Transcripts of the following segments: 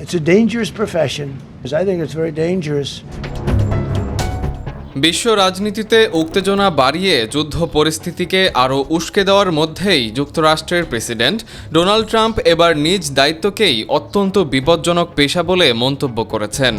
It's a dangerous profession. I think it's very dangerous. বিশ্ব রাজনীতিতে উত্তেজনা বাড়িয়ে যুদ্ধ পরিস্থিতিকে আরও উস্কে দেওয়ার মধ্যেই যুক্তরাষ্ট্রের প্রেসিডেন্ট ডোনাল্ড ট্রাম্প এবার নিজ দায়িত্বকেই অত্যন্ত বিপজ্জনক পেশা বলে মন্তব্য করেছেন।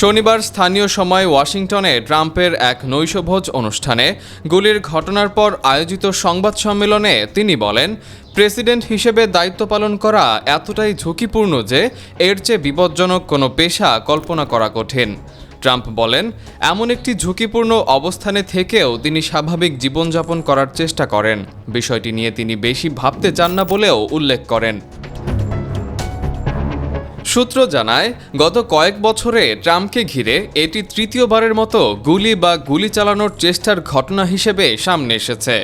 শনিবার স্থানীয় সময় ওয়াশিংটনে ট্রাম্পের এক নৈশভোজ অনুষ্ঠানে গুলির ঘটনার পর আয়োজিত সংবাদ সম্মেলনে তিনি বলেন, প্রেসিডেন্ট হিসেবে দায়িত্ব পালন করা এতটাই ঝুঁকিপূর্ণ যে এর চেয়ে বিপজ্জনক কোনো পেশা কল্পনা করা কঠিন। ট্রাম্প বলেন, এমন একটি ঝুঁকিপূর্ণ অবস্থানে থেকেও তিনি স্বাভাবিক জীবনযাপন করার চেষ্টা করেন। বিষয়টি নিয়ে তিনি বেশি ভাবতে চান না বলেও উল্লেখ করেন। সূত্র জানায়, গত কয়েক বছরে ট্রাম্পকে ঘিরে এটি তৃতীয়বারের মতো গুলি চালানোর চেষ্টার ঘটনা হিসেবে সামনে এসেছে।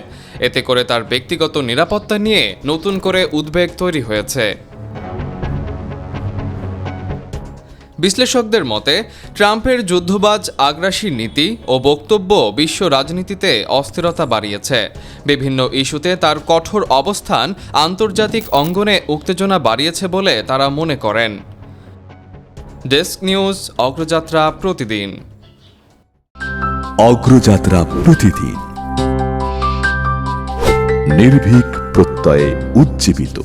এতে করে তার ব্যক্তিগত নিরাপত্তা নিয়ে নতুন করে উদ্বেগ তৈরি হয়েছে। বিশ্লেষকদের মতে, ট্রাম্পের যুদ্ধবাজ আগ্রাসী নীতি ও বক্তব্য বিশ্ব রাজনীতিতে অস্থিরতা বাড়িয়েছে। বিভিন্ন ইস্যুতে তার কঠোর অবস্থান আন্তর্জাতিক অঙ্গনে উত্তেজনা বাড়িয়েছে বলে তারা মনে করেন। ডেস্ক নিউজ, অগ্রযাত্রা প্রতিদিন। অগ্রযাত্রা প্রতিদিন, নির্ভীক প্রত্যয়ে উজ্জীবিত।